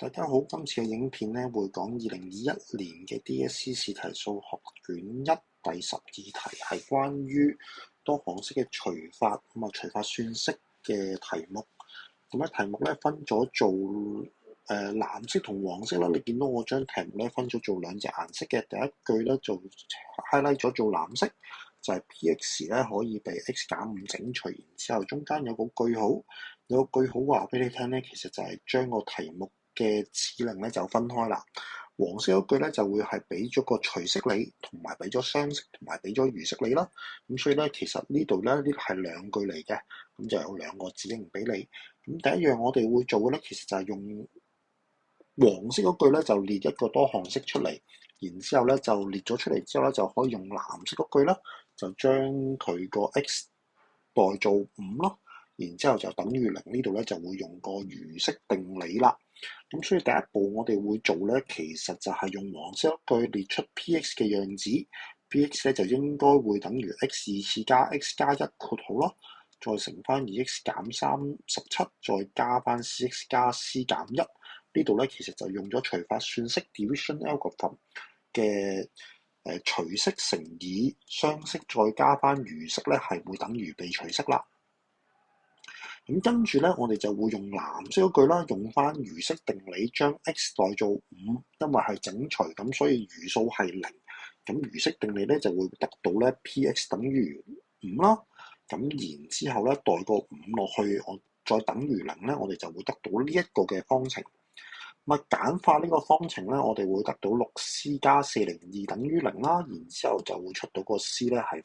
大家好，今次嘅影片咧會講2021年嘅 DSE 試題數學卷1第12題，係關於多項式嘅除法除法算式嘅題目。咁題目咧分咗做藍色同黃色啦。你見到我將題目咧分咗做兩隻顏色嘅，第一句咧就 highlight 咗做藍色，就係 P(x) 咧可以被 x 減5整除，然之後中間有個句號，有個句號話俾你聽咧，其實就係將個題目嘅指令咧就分開啦。黃色嗰句咧就會係俾咗個除式你，同埋俾咗雙式，同埋俾咗餘式你啦。咁所以咧，其實呢度咧呢係兩句嚟嘅，咁就有兩個指令俾你。咁第一樣我哋會做嘅咧，其實就係用黃色嗰句咧就列一個多項式出嚟，然之後咧就列咗出嚟之後咧就可以用藍色嗰句啦，就將佢個 x 代做5咯，然之後就等於0，呢度咧就會用個餘式定理啦。咁所以第一步我哋會做咧，其實就係用黃色一句列出 P(x) 嘅樣子 ，P(x) 咧就應該會等於 x 2次加 x 加1括號咯，再乘翻 2x 減37，再加翻 cx 加 c 減1。呢度咧其實就用咗除法算式 division algorithm 嘅除式乘以雙式，再加翻餘式咧係會等於被除式啦。咁跟住咧，我哋就會用藍色嗰句啦，用翻餘式定理將 x 代做5，因為係整除，咁所以餘數係0。咁餘式定理咧就會得到咧 P(x) 等於5啦。咁然之後咧代個5落去，我再等於0咧，我哋就會得到呢一個嘅方程。簡化呢個方程咧，我哋會得到6c 加402等於0啦。然之後就會出到個 c 咧係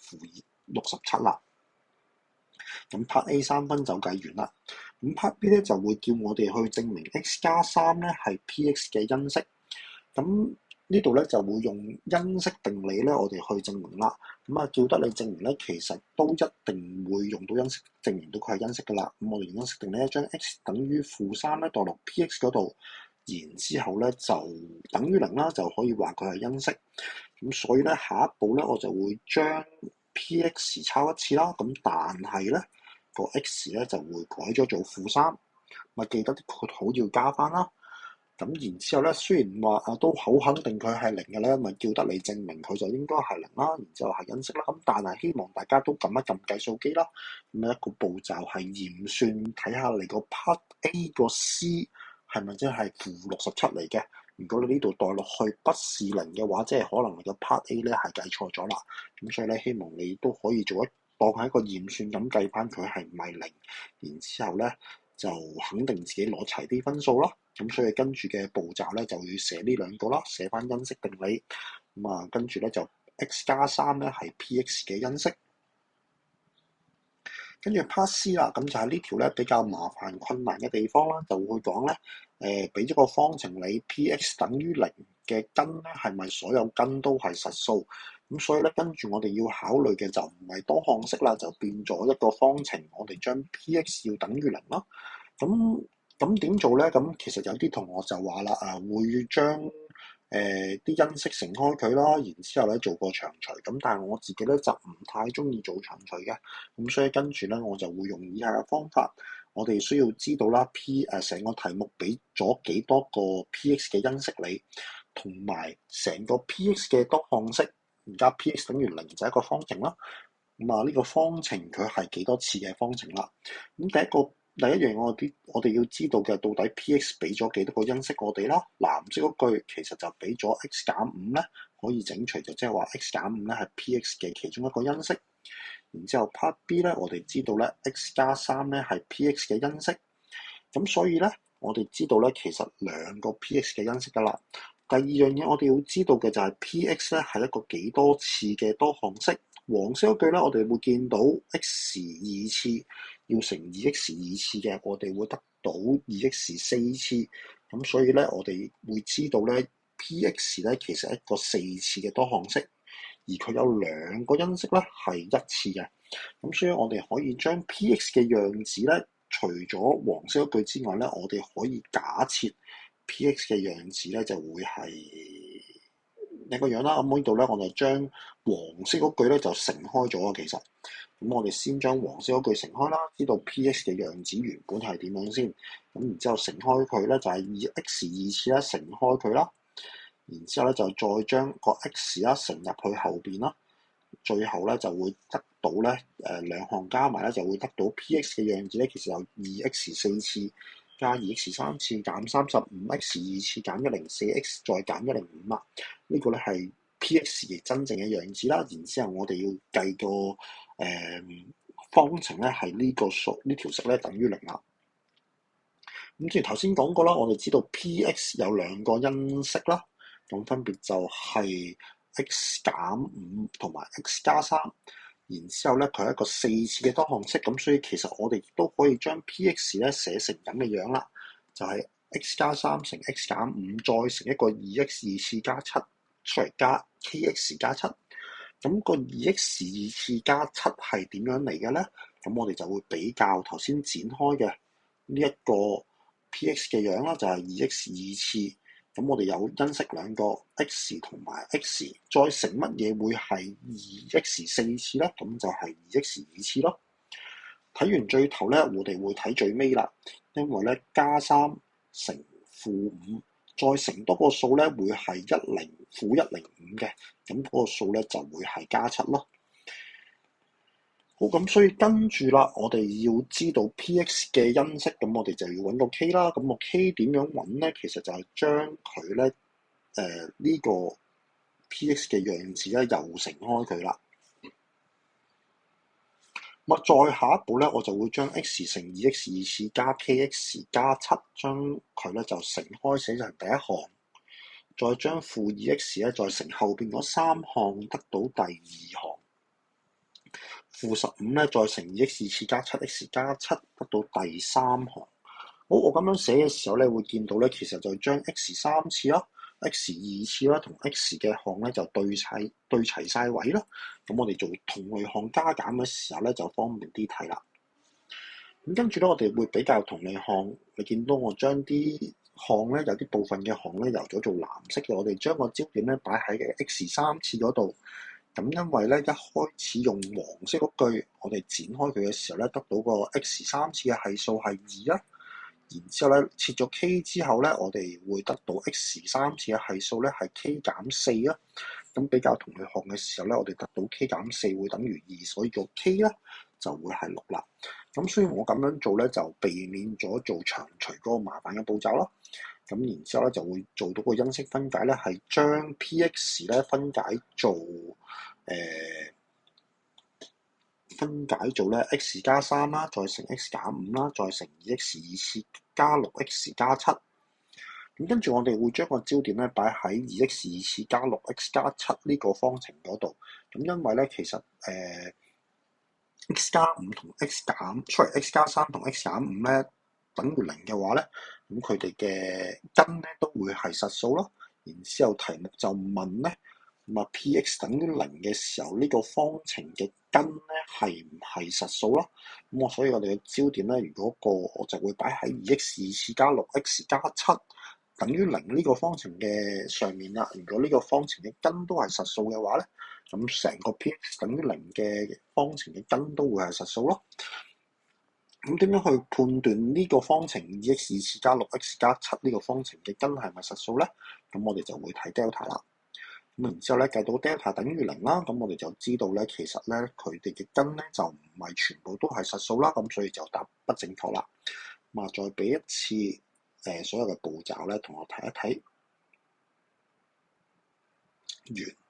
-67啦。咁 part A 3分就計完啦。咁 part B 咧就會叫我哋去證明 x 加3咧係 P(x) 嘅因式。咁呢度咧就會用因式定理咧，我哋去證明啦。叫得你證明咧，其實都一定會用到因式證明到佢係因式噶啦。咁我哋用因式定理咧，將 x 等於-3咧代落 P(x) 嗰度，然之後咧就等於0啦，就可以話佢係因式。咁所以咧下一步咧，我就會將P(x) 抄一次啦。咁但係咧個 x 咧就會改咗做-3，記得啲括號要加翻啦。咁然之後咧，雖然話都好肯定佢係0嘅咧，叫得你證明佢就應該係0啦，然之後係因式啦。咁但係希望大家都撳一撳計數機啦。咁一個步驟係驗算，睇下你個 part A 個 C 係咪真係-67嚟嘅？如果你呢度代落去不是0嘅話，即係可能你個 part A 咧係計錯咗啦。咁所以咧，希望你都可以當係一個驗算咁計翻佢係唔係0，然之後咧就肯定自己攞齊啲分數啦。咁所以跟住嘅步驟咧就要寫呢兩個啦，寫翻因式定理。跟住咧就 x 加3咧係 P(x) 嘅因式。跟住 part C 啦，咁就係呢條咧比較麻煩困難嘅地方啦，就會講咧俾咗個方程你 P(x) 等於0嘅根咧係咪所有根都係實數？咁所以咧跟住我哋要考慮嘅就唔係多項式啦，就變咗一個方程，我哋將 P(x) 要等於0啦。咁點做咧？咁其實有啲同學就話啦，會將啲因式乘開佢啦，然之後咧做個長除。咁但係我自己咧就唔太中意做長除嘅。咁所以跟住咧我就會用以下嘅方法。我哋需要知道啦成個題目俾咗幾多個 P(x) 嘅因式你，同埋成個 P(x) 嘅多項式，而家 P(x) 等於0就係一個方程啦。呢個方程佢係幾多次嘅方程啦？咁第一樣我哋要知道嘅，到底 P(x) 俾咗幾多個因式我哋啦？藍色嗰句其實就俾咗 x 減5咧，可以整除，就即係話 x 減5咧係 P(x) 嘅其中一個因式。然之後 part B 咧，我哋知道咧 x 加3咧係 P(x) 嘅因式。咁所以咧，我哋知道咧其實兩個 P(x) 嘅因式噶啦。第二樣嘢我哋要知道嘅就係 P(x) 咧係一個幾多次嘅多項式。黃色嗰句咧，我哋會見到 x 2次要乘 2x 2次嘅，我哋會得到 2x 4次。咁所以咧，我哋會知道咧 P(x) 咧其實係一個4次嘅多項式，而佢有兩個因式咧係1次嘅。咁所以我哋可以將 P(x) 嘅樣子咧，除咗黃色嗰句之外咧，我哋可以假設 P(x) 嘅樣子咧就會係一個樣啦。咁呢度咧，我就將黃色嗰句咧就乘開咗啊。其實，咁我哋先將黃色嗰句乘開啦，知道 P(x) 嘅樣子原本係點樣先。咁然之後乘開佢咧就係2x 二次啦，乘開佢啦，然之後咧就再將個 x 啦乘入去後邊啦，最後咧就會得到咧兩項加埋咧就會得到 P(x) 嘅樣子咧，其實有 2x 四次加 2x 三次減35x 二次減104x 再減105啦，呢個咧係 P(x) 嘅真正嘅樣子啦。然之後我哋要計個方程咧係呢個數呢條式咧等於0啦。咁正如頭先講過啦，我哋知道 P(x) 有兩個因式啦，咁分別就係 x 減5同埋 x 加3，然之後咧佢係一個四次嘅多項式，咁所以其實我哋都可以將 P(x) 咧寫成咁嘅樣啦，就係 x 加3乘 x 減5再乘一個 2x 二次加7出嚟加 kx 加7，咁個 2x 二次加7係點樣嚟嘅咧？咁我哋就會比較頭先展開嘅呢一個 P(x) 嘅樣啦，就係 2x 二次，咁我哋有因式兩個 x 同埋 x， 再乘乜嘢會係 2x 四次咧？咁就係 2x 二次咯。睇完最頭咧，我哋會睇最尾啦，因為咧加3乘-5，再乘多個數咧會係-105嘅，咁嗰個數咧就會係加7咯。好，咁所以跟住啦，我哋要知道 P(x) 嘅因式，咁我哋就要揾個 k 啦。咁個 k 點樣揾咧？其實就係將佢咧呢個 P(x) 嘅樣子咧又乘開佢啦。咁再下一步咧，我就會將 x 乘 2x 二次加 kx 加7，將佢咧就乘開寫成第一項，再將負 2x 咧再乘後邊嗰三項，得到第二項。負15咧，再乘 2x 二次加 7x 加7，得到第三項。好，我咁樣寫嘅時候咧，會見到咧，其實就將 x 三次啦、x 二次啦同 x 嘅項咧就對齊晒位啦。咁我哋做同類項加減嘅時候咧，就方便啲睇啦。咁跟住咧，我哋會比較同類項。你見到我將啲項咧，有啲部分嘅項咧由咗做藍色嘅，我哋將個焦點咧擺喺 x 三次嗰度。咁因為咧一開始用黃色嗰句，我哋展開佢嘅時候咧，得到個 x 三次嘅係數係2啦。然之後咧切咗 k 之後咧，我哋會得到 x 三次嘅係數咧係 k 減4啦。咁比較同類項嘅時候咧，我哋得到 k 減4會等於2，所以個 k 咧就會係6啦。咁所以我咁樣做咧，就避免咗做長除嗰個麻煩嘅步驟啦。咁然之後咧，就會做到個因式分解咧，係將 P(x) 咧分解做咧 x 加3啦，再乘 x 減5啦，再乘 2x 二次加 6x 加7。咁跟住我哋會將個焦點咧擺喺 2x 二次加 6x 加7呢個方程嗰度。咁因為咧其實x 加5同 x 加3同 x 減5咧等於0嘅話咧，咁佢哋嘅根咧都會係實數咯。然之後題目就問咧，咁啊 P(x) 等於0嘅時候，呢個方程嘅根咧係唔係實數咯？咁所以我哋嘅焦點咧，如果我就會擺喺 2x 二次加 6x 加7等於0呢個方程嘅上面啦。如果呢個方程嘅根都係實數嘅話咧，咁成個 P(x) 等於0嘅方程嘅根都會係實數咯。咁點樣去判斷呢個方程 2x 二次加 6x 加7呢個方程嘅根係咪實數咧？咁我哋就會睇 delta 啦。咁然之後咧計到 delta 等於0啦，咁我哋就知道咧其實咧佢哋嘅根咧就唔係全部都係實數啦，咁所以就答不正確啦。咁啊再俾一次所有嘅步驟咧同我睇一睇完。